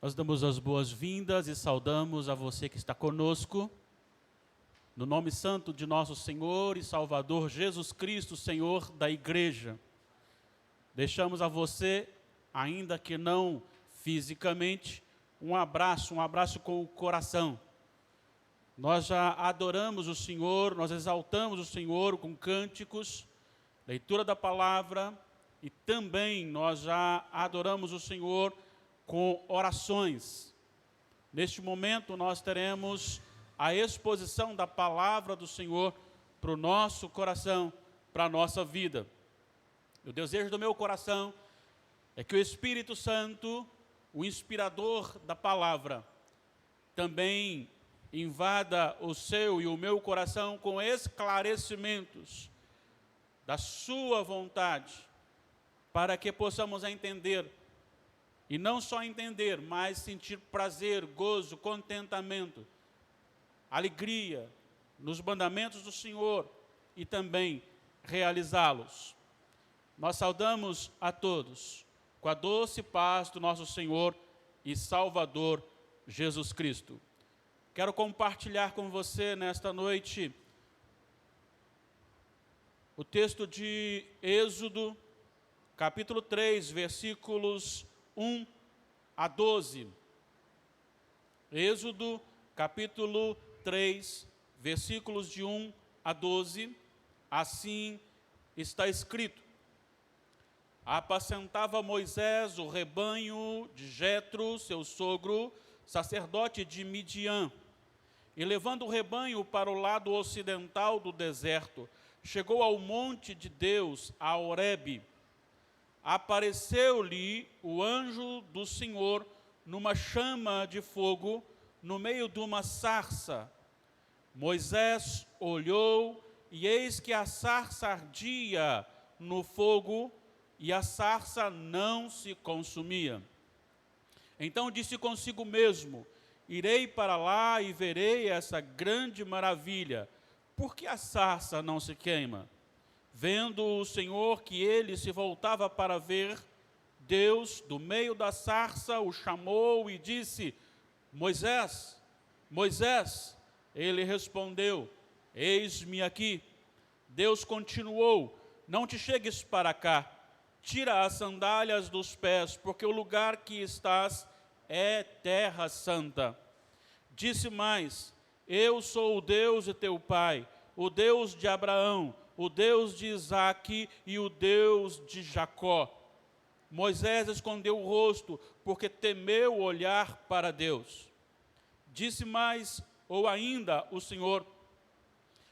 Nós damos as boas-vindas e saudamos a você que está conosco, no nome santo de nosso Senhor e Salvador Jesus Cristo, Senhor da Igreja. Deixamos a você, ainda que não fisicamente, um abraço com o coração. Nós já adoramos o Senhor, nós exaltamos o Senhor com cânticos, leitura da palavra, e também nós já adoramos o Senhor com orações. Neste momento nós teremos a exposição da palavra do Senhor para o nosso coração, para a nossa vida. O desejo do meu coração é que o Espírito Santo, o inspirador da palavra, também invada o seu e o meu coração com esclarecimentos da sua vontade, para que possamos entender, e não só entender, mas sentir prazer, gozo, contentamento, alegria nos mandamentos do Senhor e também realizá-los. Nós saudamos a todos com a doce paz do nosso Senhor e Salvador Jesus Cristo. Quero compartilhar com você nesta noite o texto de Êxodo, capítulo 3, versículos 1 a 12. Êxodo, capítulo 3, versículos de 1 a 12, assim está escrito: apacentava Moisés o rebanho de Jetro, seu sogro, sacerdote de Midian, e levando o rebanho para o lado ocidental do deserto, chegou ao monte de Deus, a Horebe. Apareceu-lhe o anjo do Senhor numa chama de fogo, no meio de uma sarça. Moisés olhou, e eis que a sarça ardia no fogo, e a sarça não se consumia. Então disse consigo mesmo: irei para lá e verei essa grande maravilha. Por que a sarça não se queima? Vendo o Senhor que ele se voltava para ver, Deus, do meio da sarça, o chamou e disse: Moisés, Moisés. Ele respondeu: eis-me aqui. Deus continuou: não te chegues para cá, tira as sandálias dos pés, porque o lugar que estás é terra santa. Disse mais: eu sou o Deus de teu pai, o Deus de Abraão, o Deus de Isaque e o Deus de Jacó. Moisés escondeu o rosto, porque temeu olhar para Deus. Disse mais, ou ainda, o Senhor: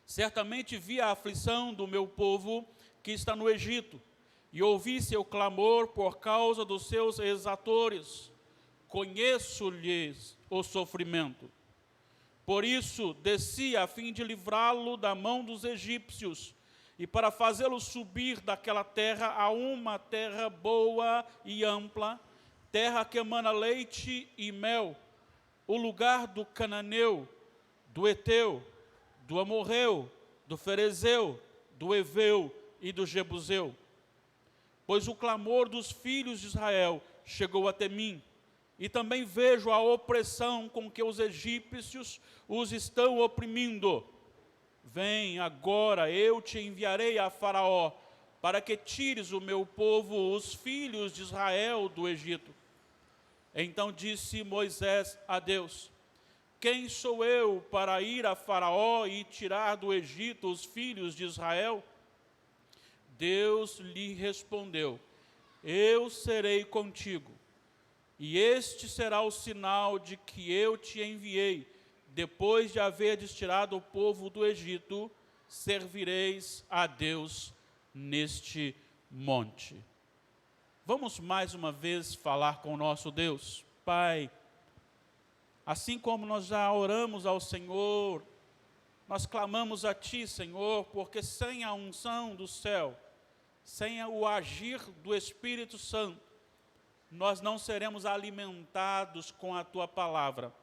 certamente vi a aflição do meu povo que está no Egito, e ouvi seu clamor por causa dos seus exatores. Conheço-lhes o sofrimento. Por isso desci a fim de livrá-lo da mão dos egípcios, e para fazê-lo subir daquela terra a uma terra boa e ampla, terra que emana leite e mel, o lugar do cananeu, do Eteu, do Amorreu, do Ferezeu, do Eveu e do Jebuseu. Pois o clamor dos filhos de Israel chegou até mim, e também vejo a opressão com que os egípcios os estão oprimindo. Vem agora, eu te enviarei a Faraó, para que tires o meu povo, os filhos de Israel, do Egito. Então disse Moisés a Deus: quem sou eu para ir a Faraó e tirar do Egito os filhos de Israel? Deus lhe respondeu: eu serei contigo, e este será o sinal de que eu te enviei. Depois de haverdes tirado o povo do Egito, servireis a Deus neste monte. Vamos mais uma vez falar com o nosso Deus. Pai, assim como nós já oramos ao Senhor, nós clamamos a Ti, Senhor, porque sem a unção do céu, sem o agir do Espírito Santo, nós não seremos alimentados com a Tua palavra.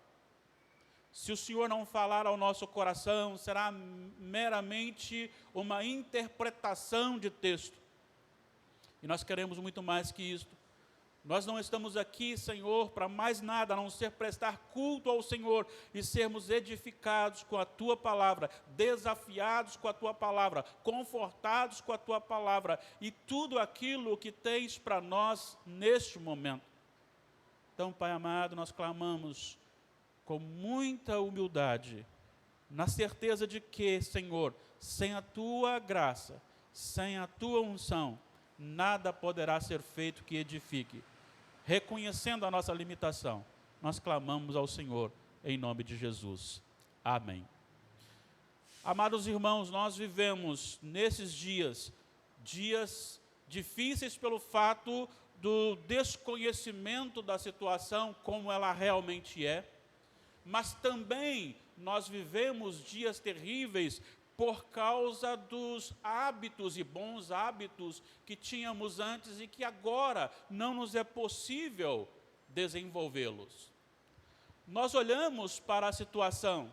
Se o Senhor não falar ao nosso coração, será meramente uma interpretação de texto. E nós queremos muito mais que isto. Nós não estamos aqui, Senhor, para mais nada, a não ser prestar culto ao Senhor e sermos edificados com a Tua palavra, desafiados com a Tua palavra, confortados com a Tua palavra e tudo aquilo que tens para nós neste momento. Então, Pai amado, nós clamamos com muita humildade, na certeza de que, Senhor, sem a Tua graça, sem a Tua unção, nada poderá ser feito que edifique. Reconhecendo a nossa limitação, nós clamamos ao Senhor em nome de Jesus. Amém. Amados irmãos, nós vivemos nesses dias difíceis pelo fato do desconhecimento da situação como ela realmente é, mas também nós vivemos dias terríveis por causa dos hábitos e bons hábitos que tínhamos antes e que agora não nos é possível desenvolvê-los. Nós olhamos para a situação,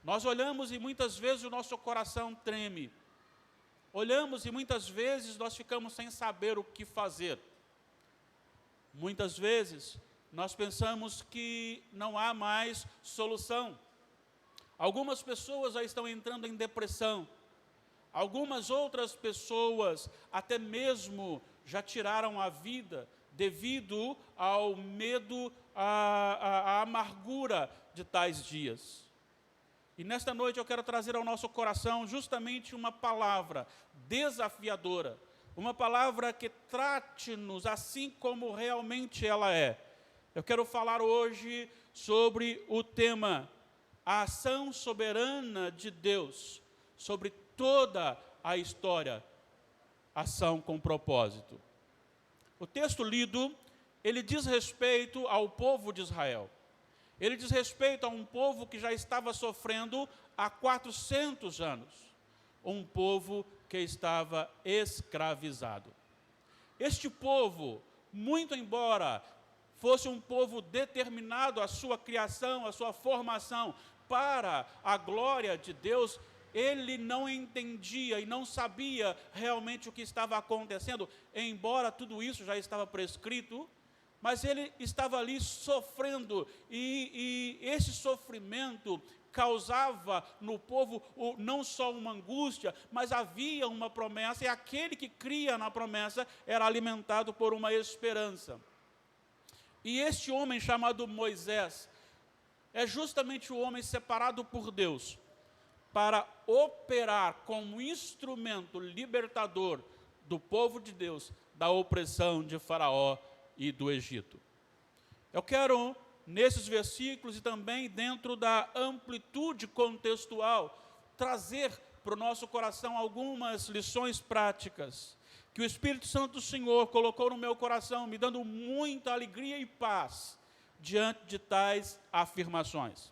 nós olhamos e muitas vezes o nosso coração treme. Olhamos e muitas vezes nós ficamos sem saber o que fazer. Muitas vezes nós pensamos que não há mais solução. Algumas pessoas já estão entrando em depressão. Algumas outras pessoas até mesmo já tiraram a vida devido ao medo, à amargura de tais dias. E nesta noite eu quero trazer ao nosso coração justamente uma palavra desafiadora, uma palavra que trate-nos assim como realmente ela é. Eu quero falar hoje sobre o tema a ação soberana de Deus sobre toda a história, ação com propósito. O texto lido, ele diz respeito ao povo de Israel. Ele diz respeito a um povo que já estava sofrendo há 400 anos. Um povo que estava escravizado. Este povo, muito embora fosse um povo determinado à sua criação, à sua formação, para a glória de Deus, ele não entendia e não sabia realmente o que estava acontecendo, embora tudo isso já estava prescrito, mas ele estava ali sofrendo, e esse sofrimento causava no povo não só uma angústia, mas havia uma promessa, e aquele que cria na promessa era alimentado por uma esperança. E este homem chamado Moisés, é justamente o homem separado por Deus para operar como instrumento libertador do povo de Deus da opressão de Faraó e do Egito. Eu quero, nesses versículos e também dentro da amplitude contextual, trazer para o nosso coração algumas lições práticas que o Espírito Santo do Senhor colocou no meu coração, me dando muita alegria e paz diante de tais afirmações.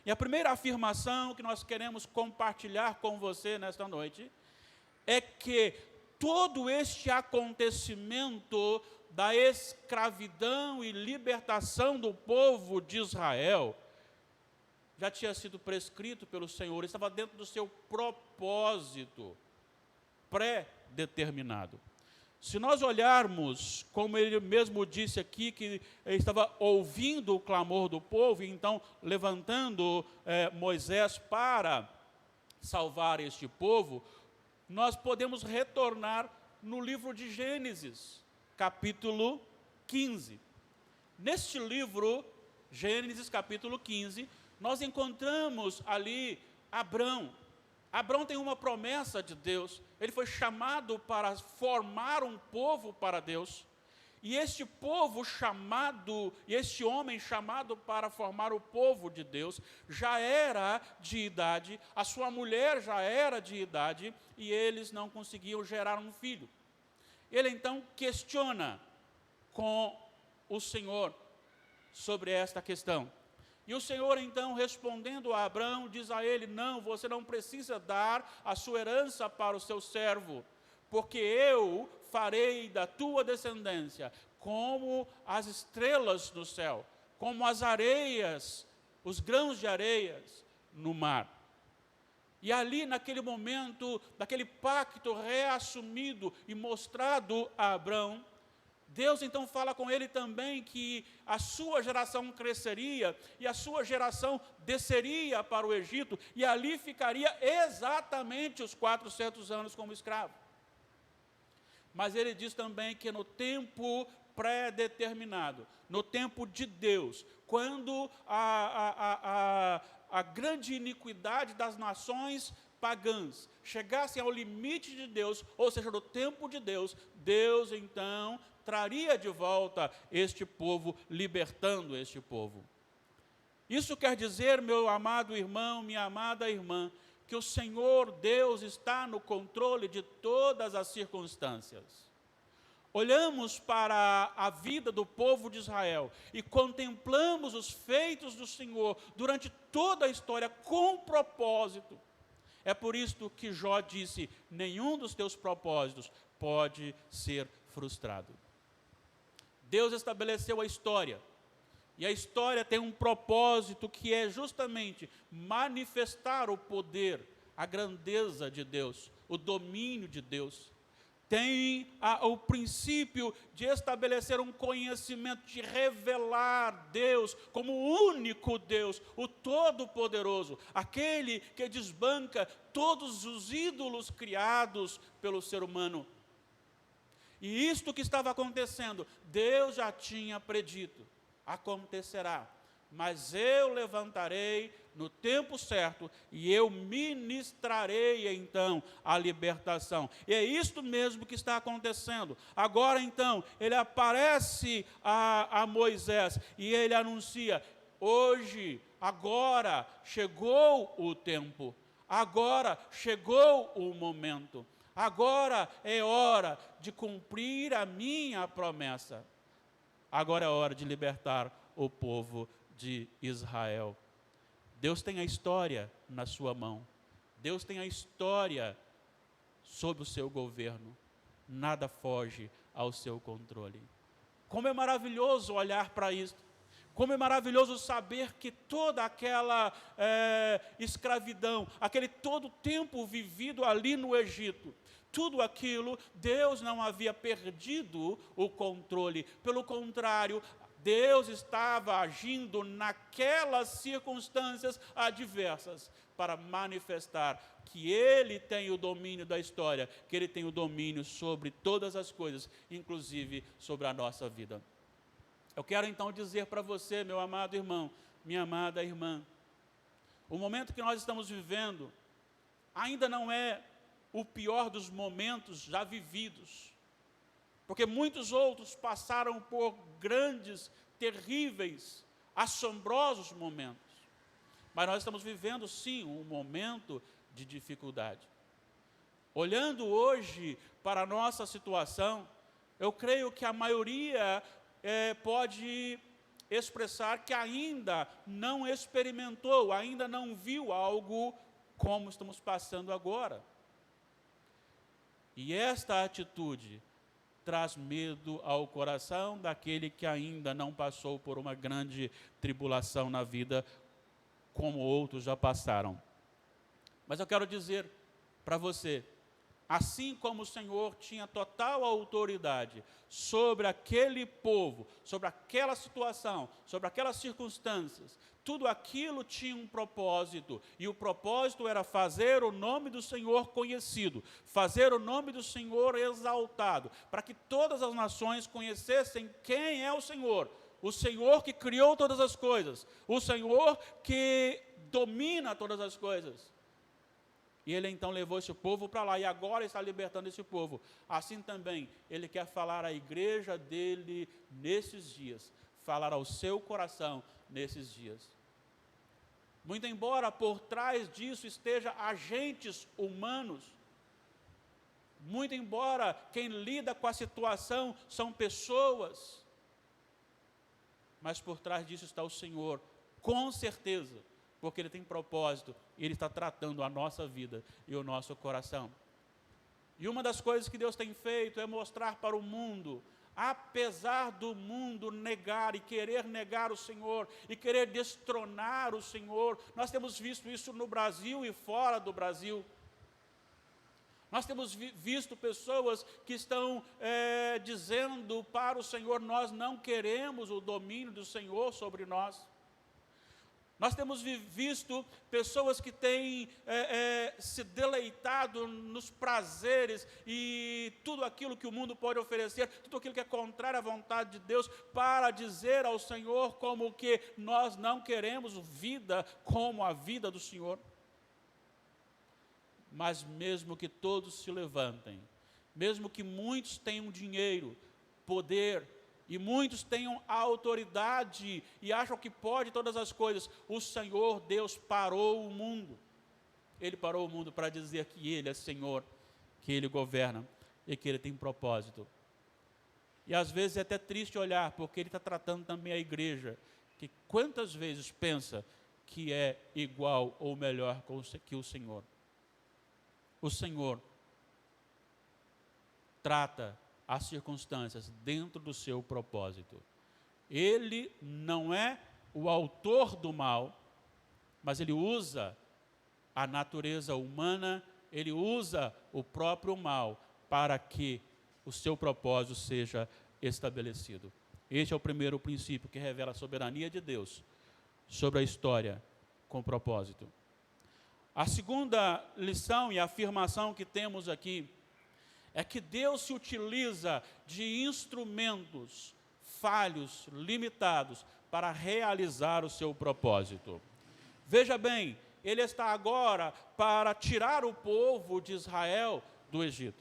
E a primeira afirmação que nós queremos compartilhar com você nesta noite é que todo este acontecimento da escravidão e libertação do povo de Israel já tinha sido prescrito pelo Senhor, estava dentro do seu propósito pré-determinado. Se nós olharmos, como ele mesmo disse aqui, que ele estava ouvindo o clamor do povo, e então levantando Moisés para salvar este povo, nós podemos retornar no livro de Gênesis, capítulo 15. Neste livro, Gênesis capítulo 15, nós encontramos ali Abrão. Abrão tem uma promessa de Deus, ele foi chamado para formar um povo para Deus, e este povo chamado, e este homem chamado para formar o povo de Deus, já era de idade, a sua mulher já era de idade, e eles não conseguiam gerar um filho. Ele então questiona com o Senhor sobre esta questão. E o Senhor, então, respondendo a Abrão, diz a ele, não, você não precisa dar a sua herança para o seu servo, porque eu farei da tua descendência como as estrelas no céu, como as areias, os grãos de areias no mar. E ali, naquele momento, daquele pacto reassumido e mostrado a Abrão, Deus então fala com ele também que a sua geração cresceria e a sua geração desceria para o Egito e ali ficaria exatamente os 400 anos como escravo. Mas ele diz também que no tempo pré-determinado, no tempo de Deus, quando a grande iniquidade das nações pagãs chegassem ao limite de Deus, ou seja, no tempo de Deus, Deus então traria de volta este povo, libertando este povo. Isso quer dizer, meu amado irmão, minha amada irmã, que o Senhor Deus está no controle de todas as circunstâncias. Olhamos para a vida do povo de Israel e contemplamos os feitos do Senhor durante toda a história com propósito. É por isso que Jó disse: nenhum dos teus propósitos pode ser frustrado. Deus estabeleceu a história, e a história tem um propósito que é justamente manifestar o poder, a grandeza de Deus, o domínio de Deus. Tem o princípio de estabelecer um conhecimento, de revelar Deus como o único Deus, o Todo-Poderoso, aquele que desbanca todos os ídolos criados pelo ser humano. E isto que estava acontecendo, Deus já tinha predito, acontecerá. Mas eu levantarei no tempo certo e eu ministrarei então a libertação. E é isto mesmo que está acontecendo. Agora então, ele aparece a Moisés e ele anuncia: hoje, agora chegou o tempo, agora chegou o momento, agora é hora de cumprir a minha promessa. Agora é hora de libertar o povo de Israel. Deus tem a história na sua mão. Deus tem a história sob o seu governo. Nada foge ao seu controle. Como é maravilhoso olhar para isso. Como é maravilhoso saber que toda aquela escravidão, aquele todo tempo vivido ali no Egito, tudo aquilo, Deus não havia perdido o controle. Pelo contrário, Deus estava agindo naquelas circunstâncias adversas para manifestar que Ele tem o domínio da história, que Ele tem o domínio sobre todas as coisas, inclusive sobre a nossa vida. Eu quero então dizer para você, meu amado irmão, minha amada irmã, o momento que nós estamos vivendo ainda não é o pior dos momentos já vividos, porque muitos outros passaram por grandes, terríveis, assombrosos momentos. Mas nós estamos vivendo, sim, um momento de dificuldade. Olhando hoje para a nossa situação, eu creio que a maioria pode expressar que ainda não experimentou, ainda não viu algo como estamos passando agora. E esta atitude traz medo ao coração daquele que ainda não passou por uma grande tribulação na vida, como outros já passaram. Mas eu quero dizer para você, assim como o Senhor tinha total autoridade sobre aquele povo, sobre aquela situação, sobre aquelas circunstâncias, tudo aquilo tinha um propósito, e o propósito era fazer o nome do Senhor conhecido, fazer o nome do Senhor exaltado, para que todas as nações conhecessem quem é o Senhor que criou todas as coisas, o Senhor que domina todas as coisas. E Ele então levou esse povo para lá, e agora está libertando esse povo. Assim também, Ele quer falar à igreja dEle nesses dias, falar ao seu coração nesses dias. Muito embora por trás disso esteja agentes humanos, muito embora quem lida com a situação são pessoas, mas por trás disso está o Senhor, com certeza, porque Ele tem propósito, e Ele está tratando a nossa vida e o nosso coração. E uma das coisas que Deus tem feito é mostrar para o mundo, apesar do mundo negar e querer negar o Senhor, e querer destronar o Senhor, nós temos visto isso no Brasil e fora do Brasil. Nós temos visto pessoas que estão dizendo para o Senhor: nós não queremos o domínio do Senhor sobre nós. Nós temos visto pessoas que têm se deleitado nos prazeres e tudo aquilo que o mundo pode oferecer, tudo aquilo que é contrário à vontade de Deus, para dizer ao Senhor como que nós não queremos vida como a vida do Senhor. Mas mesmo que todos se levantem, mesmo que muitos tenham dinheiro, poder, e muitos tenham a autoridade e acham que pode todas as coisas, o Senhor Deus parou o mundo. Ele parou o mundo para dizer que Ele é Senhor, que Ele governa e que Ele tem propósito. E às vezes é até triste olhar, porque Ele está tratando também a igreja, que quantas vezes pensa que é igual ou melhor que o Senhor. O Senhor trata as circunstâncias dentro do seu propósito. Ele não é o autor do mal, mas Ele usa a natureza humana, Ele usa o próprio mal para que o seu propósito seja estabelecido. Este é o primeiro princípio que revela a soberania de Deus sobre a história com propósito. A segunda lição e afirmação que temos aqui é que Deus se utiliza de instrumentos falhos, limitados, para realizar o seu propósito. Veja bem, Ele está agora para tirar o povo de Israel do Egito.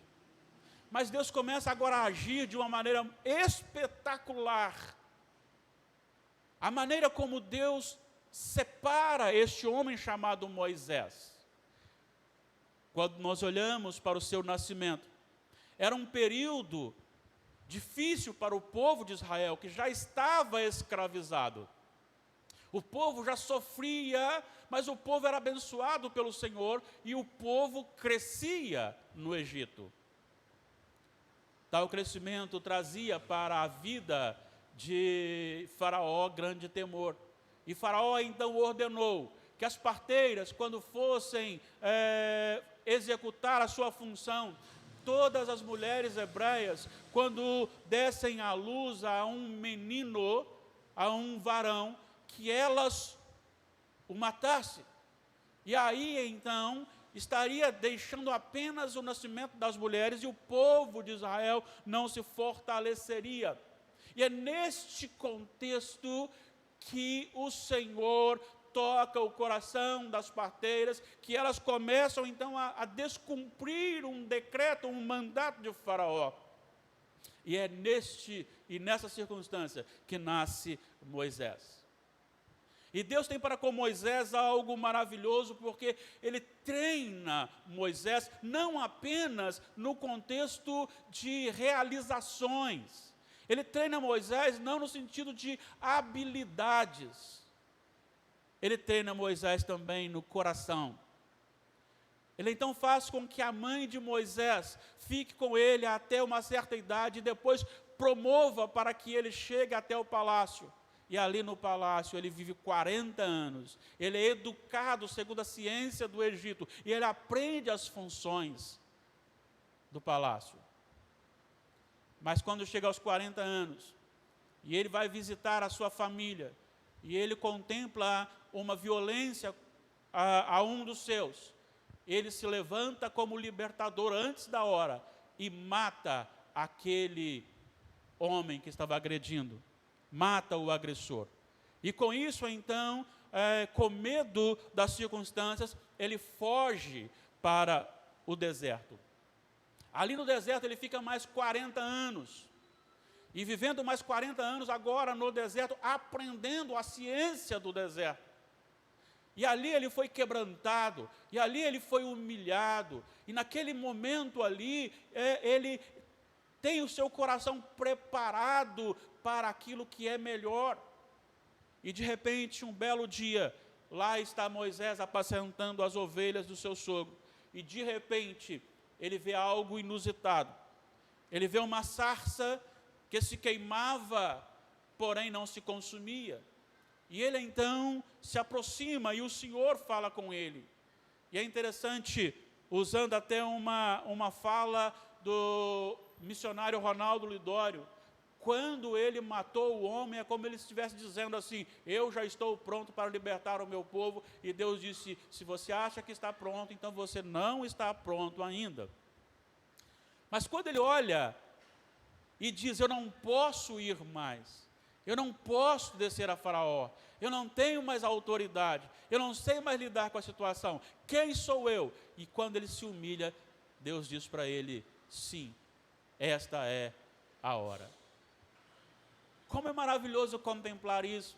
Mas Deus começa agora a agir de uma maneira espetacular. A maneira como Deus separa este homem chamado Moisés. Quando nós olhamos para o seu nascimento, era um período difícil para o povo de Israel, que já estava escravizado. O povo já sofria, mas o povo era abençoado pelo Senhor e o povo crescia no Egito. Tal crescimento trazia para a vida de Faraó grande temor. E Faraó então ordenou que as parteiras, quando fossem executar a sua função, todas as mulheres hebreias, quando dessem à luz a um menino, a um varão, que elas o matassem. E aí então estaria deixando apenas o nascimento das mulheres e o povo de Israel não se fortaleceria. E é neste contexto que o Senhor toca o coração das parteiras, que elas começam então a descumprir um decreto, um mandato de Faraó. E é nessa circunstância que nasce Moisés. E Deus tem para com Moisés algo maravilhoso, porque Ele treina Moisés não apenas no contexto de realizações. Ele treina Moisés não no sentido de habilidades. Ele treina Moisés também no coração. Ele então faz com que a mãe de Moisés fique com ele até uma certa idade e depois promova para que ele chegue até o palácio. E ali no palácio ele vive 40 anos. Ele é educado segundo a ciência do Egito e ele aprende as funções do palácio. Mas quando chega aos 40 anos e ele vai visitar a sua família e ele contempla uma violência a um dos seus, ele se levanta como libertador antes da hora e mata aquele homem que estava agredindo, mata o agressor. E com isso então, com medo das circunstâncias, ele foge para o deserto. Ali no deserto ele fica mais 40 anos. E vivendo mais 40 anos agora no deserto, aprendendo a ciência do deserto. E ali ele foi quebrantado, e ali ele foi humilhado, e naquele momento ali, ele tem o seu coração preparado para aquilo que é melhor. E de repente, um belo dia, lá está Moisés apacentando as ovelhas do seu sogro, e de repente, ele vê algo inusitado. Ele vê uma sarça que se queimava, porém não se consumia. E ele então se aproxima e o Senhor fala com ele. E é interessante usando até uma fala do missionário Ronaldo Lidório, quando ele matou o homem, é como ele estivesse dizendo assim: eu já estou pronto para libertar o meu povo. E Deus disse: se você acha que está pronto, então você não está pronto ainda. Mas quando ele olha e diz: eu não posso ir mais, eu não posso descer a Faraó, eu não tenho mais autoridade, eu não sei mais lidar com a situação, quem sou eu? E quando ele se humilha, Deus diz para ele: sim, esta é a hora. Como é maravilhoso contemplar isso.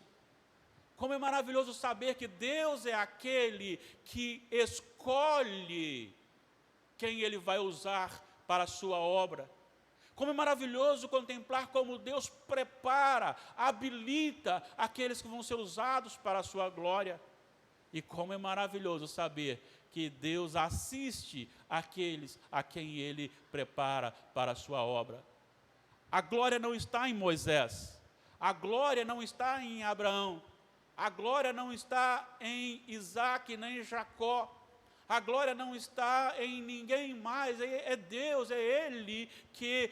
Como é maravilhoso saber que Deus é aquele que escolhe quem Ele vai usar para a sua obra. Como é maravilhoso contemplar como Deus prepara, habilita aqueles que vão ser usados para a sua glória. E como é maravilhoso saber que Deus assiste aqueles a quem Ele prepara para a sua obra. A glória não está em Moisés, a glória não está em Abraão, a glória não está em Isaac nem em Jacó, a glória não está em ninguém mais, é Deus, é Ele que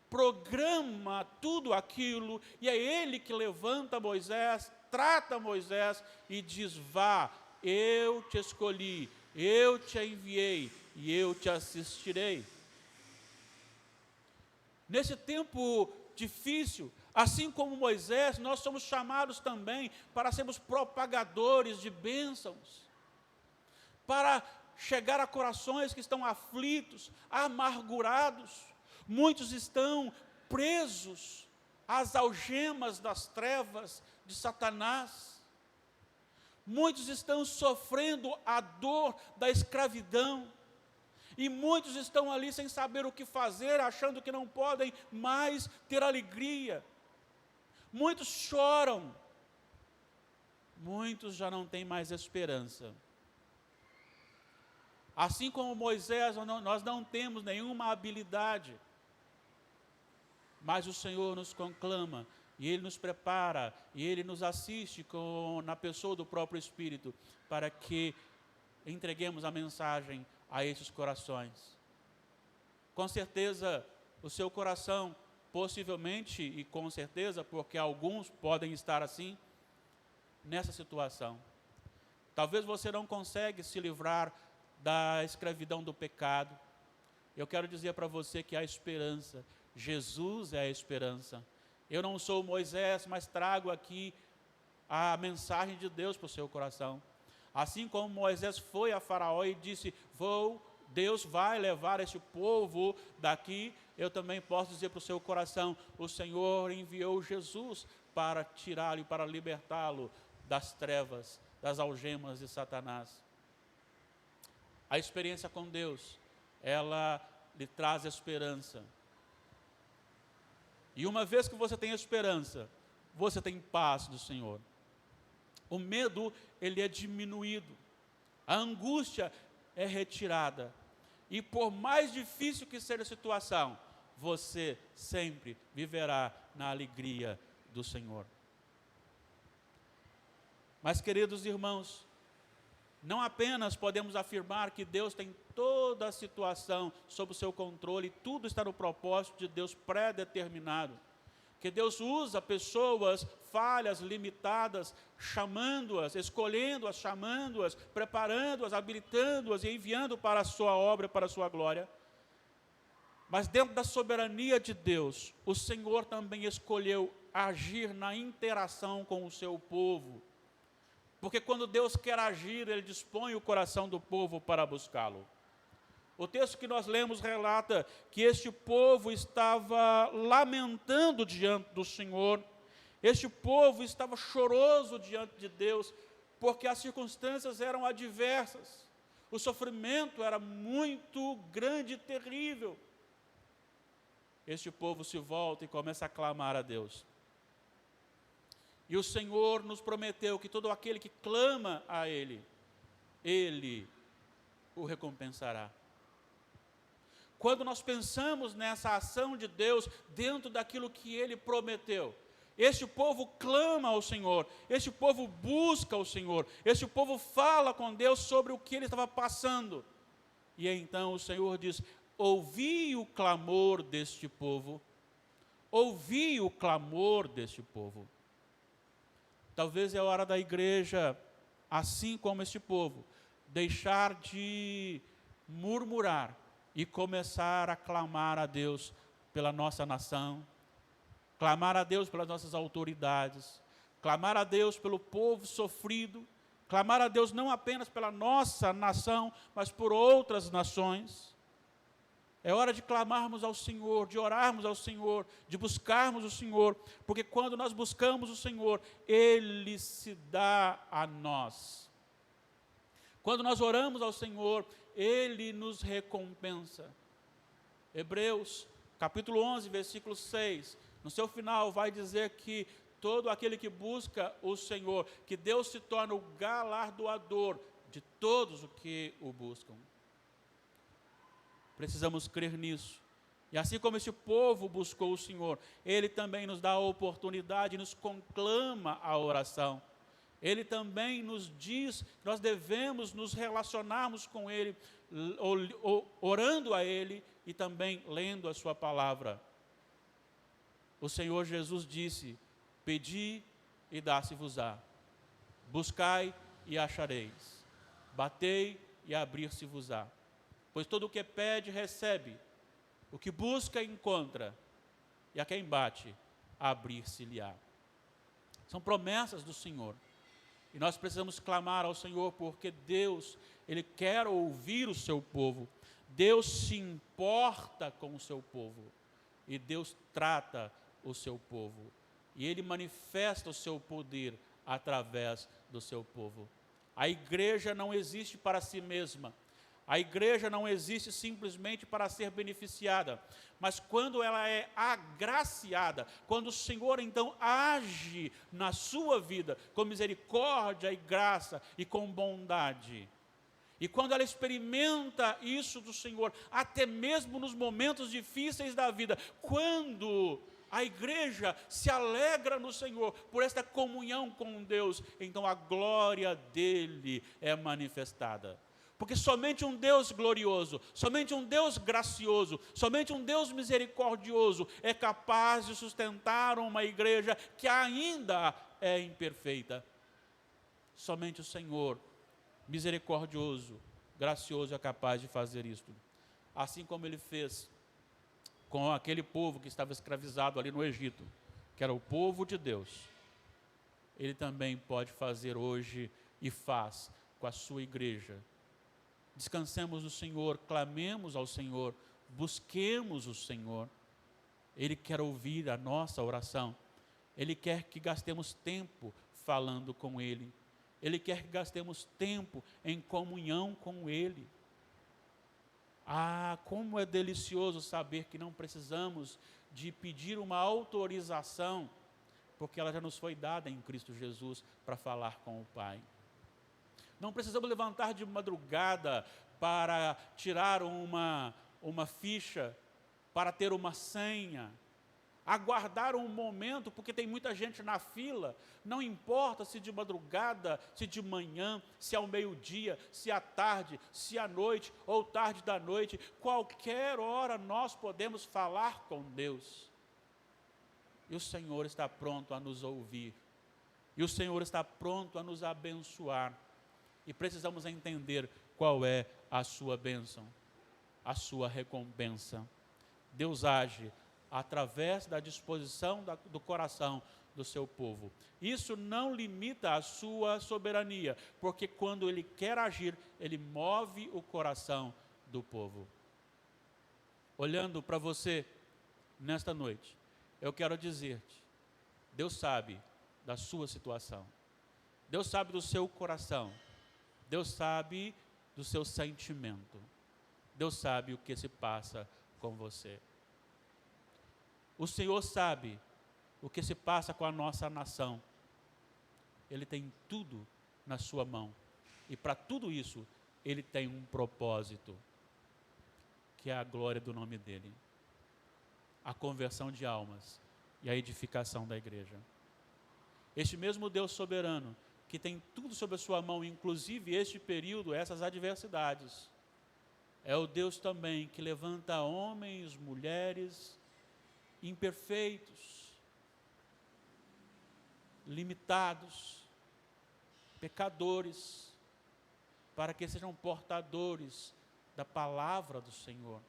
programa tudo aquilo, e é Ele que levanta Moisés, trata Moisés e diz: vá, eu te escolhi, eu te enviei e eu te assistirei. Nesse tempo difícil, assim como Moisés, nós somos chamados também para sermos propagadores de bênçãos, para chegar a corações que estão aflitos, amargurados. Muitos estão presos às algemas das trevas de Satanás. Muitos estão sofrendo a dor da escravidão. E muitos estão ali sem saber o que fazer, achando que não podem mais ter alegria. Muitos choram. Muitos já não têm mais esperança. Assim como Moisés, nós não temos nenhuma habilidade. Mas o Senhor nos conclama, e Ele nos prepara, e Ele nos assiste na pessoa do próprio Espírito, para que entreguemos a mensagem a esses corações. Com certeza, o seu coração, possivelmente e com certeza, porque alguns podem estar assim, nessa situação. Talvez você não consegue se livrar da escravidão do pecado. Eu quero dizer para você que há esperança. Jesus é a esperança. Eu não sou Moisés, mas trago aqui a mensagem de Deus para o seu coração. Assim como Moisés foi a Faraó e disse: Deus vai levar este povo daqui, eu também posso dizer para o seu coração: o Senhor enviou Jesus para tirá-lo e para libertá-lo das trevas, das algemas de Satanás. A experiência com Deus, ela lhe traz esperança. E uma vez que você tem esperança, você tem paz do Senhor. O medo, ele é diminuído. A angústia é retirada. E por mais difícil que seja a situação, você sempre viverá na alegria do Senhor. Mas, queridos irmãos, não apenas podemos afirmar que Deus tem toda a situação sob o seu controle, tudo está no propósito de Deus pré-determinado, que Deus usa pessoas falhas, limitadas, chamando-as, escolhendo-as, chamando-as, preparando-as, habilitando-as e enviando para a sua obra, para a sua glória. Mas dentro da soberania de Deus, o Senhor também escolheu agir na interação com o seu povo. Porque quando Deus quer agir, Ele dispõe o coração do povo para buscá-lo. O texto que nós lemos relata que este povo estava lamentando diante do Senhor, este povo estava choroso diante de Deus, porque as circunstâncias eram adversas, o sofrimento era muito grande e terrível. Este povo se volta e começa a clamar a Deus. E o Senhor nos prometeu que todo aquele que clama a Ele, Ele o recompensará. Quando nós pensamos nessa ação de Deus dentro daquilo que Ele prometeu, este povo clama ao Senhor, este povo busca o Senhor, este povo fala com Deus sobre o que ele estava passando. E então o Senhor diz: ouvi o clamor deste povo, ouvi o clamor deste povo. Talvez é a hora da igreja, assim como este povo, deixar de murmurar e começar a clamar a Deus pela nossa nação, clamar a Deus pelas nossas autoridades, clamar a Deus pelo povo sofrido, clamar a Deus não apenas pela nossa nação, mas por outras nações. É hora de clamarmos ao Senhor, de orarmos ao Senhor, de buscarmos o Senhor, porque quando nós buscamos o Senhor, Ele se dá a nós. Quando nós oramos ao Senhor, Ele nos recompensa. Hebreus, capítulo 11, versículo 6, no seu final vai dizer que todo aquele que busca o Senhor, que Deus se torna o galardoador de todos os que o buscam. Precisamos crer nisso. E assim como esse povo buscou o Senhor, Ele também nos dá a oportunidade, nos conclama a oração. Ele também nos diz que nós devemos nos relacionarmos com Ele, orando a Ele e também lendo a sua palavra. O Senhor Jesus disse: pedi e dá-se-vos-á, buscai e achareis, batei e abrir-se-vos-á. Pois todo o que pede, recebe, o que busca, encontra, e a quem bate, abrir-se-lhe-á. São promessas do Senhor, e nós precisamos clamar ao Senhor, porque Deus, Ele quer ouvir o seu povo, Deus se importa com o seu povo, e Deus trata o seu povo, e Ele manifesta o seu poder através do seu povo. A igreja não existe para si mesma, a igreja não existe simplesmente para ser beneficiada, mas quando ela é agraciada, quando o Senhor então age na sua vida com misericórdia e graça e com bondade, e quando ela experimenta isso do Senhor, até mesmo nos momentos difíceis da vida, quando a igreja se alegra no Senhor por esta comunhão com Deus, então a glória dele é manifestada. Porque somente um Deus glorioso, somente um Deus gracioso, somente um Deus misericordioso é capaz de sustentar uma igreja que ainda é imperfeita. Somente o Senhor, misericordioso, gracioso, é capaz de fazer isto. Assim como Ele fez com aquele povo que estava escravizado ali no Egito, que era o povo de Deus, Ele também pode fazer hoje e faz com a sua igreja. Descansemos no Senhor, clamemos ao Senhor, busquemos o Senhor. Ele quer ouvir a nossa oração, Ele quer que gastemos tempo falando com Ele, Ele quer que gastemos tempo em comunhão com Ele. Ah, como é delicioso saber que não precisamos de pedir uma autorização, porque ela já nos foi dada em Cristo Jesus para falar com o Pai. Não precisamos levantar de madrugada para tirar uma ficha, para ter uma senha, aguardar um momento, porque tem muita gente na fila, não importa se de madrugada, se de manhã, se ao meio-dia, se à tarde, se à noite ou tarde da noite, qualquer hora nós podemos falar com Deus. E o Senhor está pronto a nos ouvir, e o Senhor está pronto a nos abençoar. E precisamos entender qual é a sua bênção, a sua recompensa. Deus age através da disposição do coração do seu povo. Isso não limita a sua soberania, porque quando Ele quer agir, Ele move o coração do povo. Olhando para você nesta noite, eu quero dizer-te, Deus sabe da sua situação, Deus sabe do seu coração, Deus sabe do seu sentimento, Deus sabe o que se passa com você. O Senhor sabe o que se passa com a nossa nação. Ele tem tudo na sua mão. E para tudo isso, Ele tem um propósito, que é a glória do nome dEle. A conversão de almas e a edificação da igreja. Este mesmo Deus soberano, que tem tudo sob a sua mão, inclusive este período, essas adversidades, É o Deus também que levanta homens, mulheres imperfeitos, limitados, pecadores, para que sejam portadores da palavra do Senhor,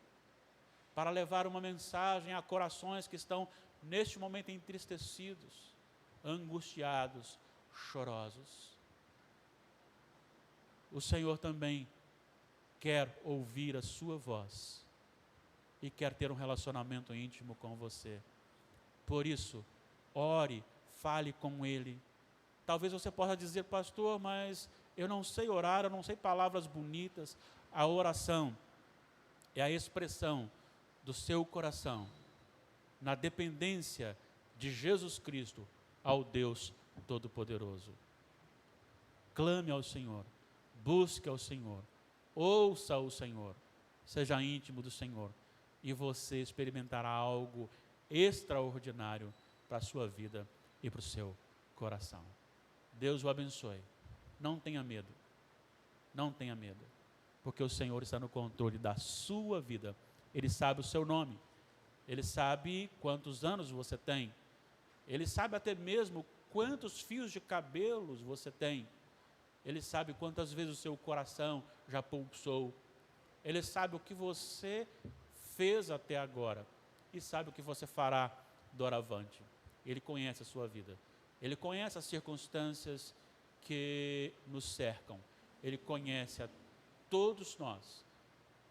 para levar uma mensagem a corações que estão neste momento entristecidos, angustiados, chorosos. O Senhor também quer ouvir a sua voz e quer ter um relacionamento íntimo com você. Por isso, ore, fale com Ele. Talvez você possa dizer: pastor, mas eu não sei orar, eu não sei palavras bonitas. A oração é a expressão do seu coração na dependência de Jesus Cristo ao Deus Todo-Poderoso. Clame ao Senhor, busque ao Senhor, ouça o Senhor, seja íntimo do Senhor, e você experimentará algo extraordinário para a sua vida e para o seu coração. Deus o abençoe. Não tenha medo, não tenha medo, porque o Senhor está no controle da sua vida. Ele sabe o seu nome, Ele sabe quantos anos você tem, Ele sabe até mesmo quantos fios de cabelos você tem, Ele sabe quantas vezes o seu coração já pulsou, Ele sabe o que você fez até agora e sabe o que você fará doravante. Ele conhece a sua vida, Ele conhece as circunstâncias que nos cercam, Ele conhece a todos nós,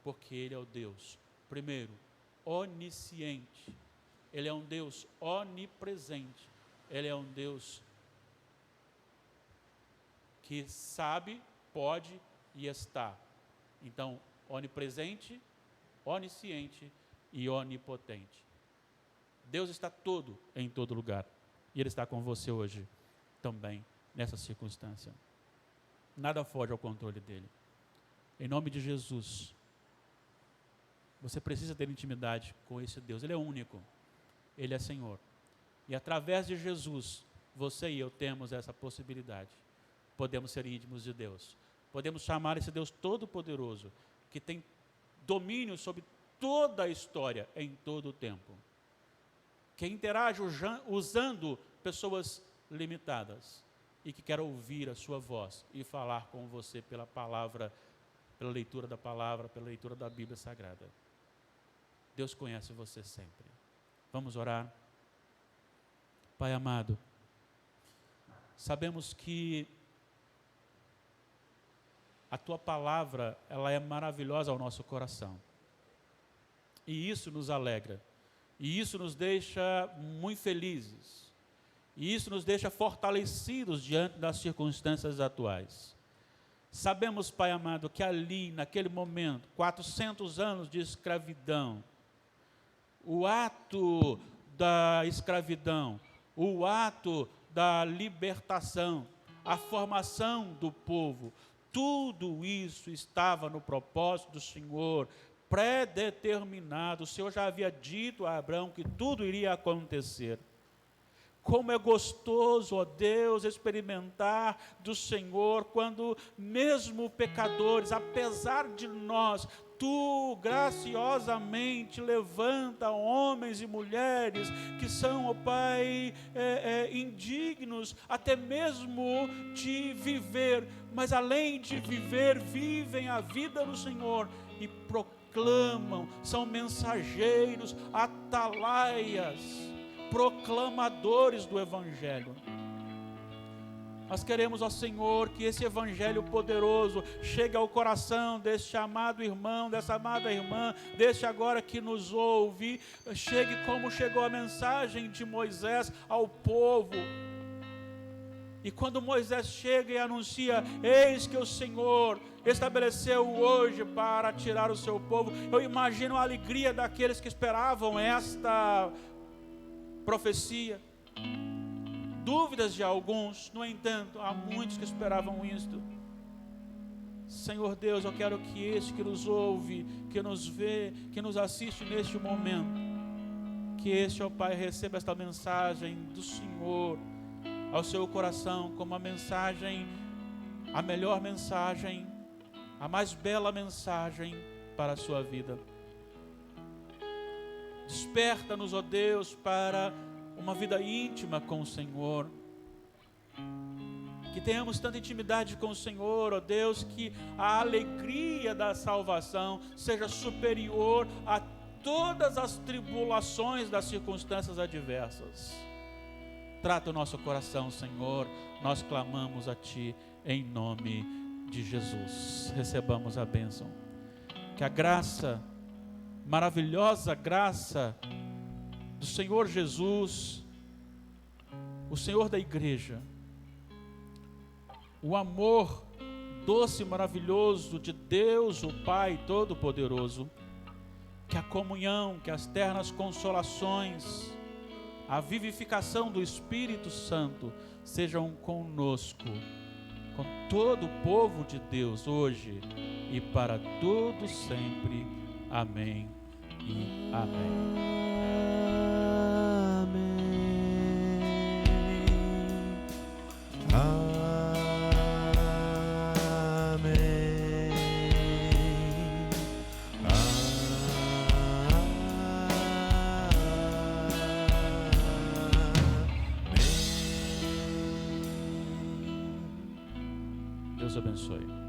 porque Ele é o Deus, primeiro, onisciente, Ele é um Deus onipresente, Ele é um Deus que sabe, pode e está. Então, onipresente, onisciente e onipotente. Deus está em todo lugar, e Ele está com você hoje também, nessa circunstância. Nada foge ao controle dEle. Em nome de Jesus, você precisa ter intimidade com esse Deus. Ele é único, Ele é Senhor. E através de Jesus, você e eu temos essa possibilidade. Podemos ser íntimos de Deus. Podemos chamar esse Deus Todo-Poderoso, que tem domínio sobre toda a história, em todo o tempo. Que interage usando pessoas limitadas e que quer ouvir a sua voz e falar com você pela palavra, pela leitura da palavra, pela leitura da Bíblia Sagrada. Deus conhece você sempre. Vamos orar. Pai amado, sabemos que a Tua palavra, ela é maravilhosa ao nosso coração. E isso nos alegra. E isso nos deixa muito felizes. E isso nos deixa fortalecidos diante das circunstâncias atuais. Sabemos, Pai amado, que ali, naquele momento, 400 anos de escravidão, o ato da escravidão, o ato da libertação, a formação do povo, tudo isso estava no propósito do Senhor, predeterminado. O Senhor já havia dito a Abraão que tudo iria acontecer. Como é gostoso, ó Deus, experimentar do Senhor, quando mesmo pecadores, apesar de nós, Tu graciosamente levanta homens e mulheres que são, ó Pai, indignos até mesmo de viver, mas além de viver, vivem a vida do Senhor e proclamam, são mensageiros, atalaias, proclamadores do Evangelho. Nós queremos, ó Senhor, que esse Evangelho poderoso chegue ao coração deste amado irmão, dessa amada irmã, deste agora que nos ouve, chegue como chegou a mensagem de Moisés ao povo. E quando Moisés chega e anuncia: eis que o Senhor estabeleceu hoje para tirar o seu povo, eu imagino a alegria daqueles que esperavam esta profecia. Dúvidas de alguns, no entanto, há muitos que esperavam isto. Senhor Deus, eu quero que este que nos ouve, que nos vê, que nos assiste neste momento, que este, ó Pai, receba esta mensagem do Senhor ao seu coração como a mensagem, a melhor mensagem, a mais bela mensagem para a sua vida. Desperta-nos, ó Deus, para uma vida íntima com o Senhor. Que tenhamos tanta intimidade com o Senhor, ó Deus, que a alegria da salvação seja superior a todas as tribulações das circunstâncias adversas. Trata o nosso coração, Senhor, nós clamamos a Ti em nome de Jesus. Recebamos a bênção. Que a graça, maravilhosa graça do Senhor Jesus, o Senhor da igreja, o amor doce e maravilhoso de Deus, o Pai Todo-Poderoso, que a comunhão, que as ternas consolações, a vivificação do Espírito Santo sejam conosco, com todo o povo de Deus, hoje e para todo sempre. Amém e amém. Deus abençoe.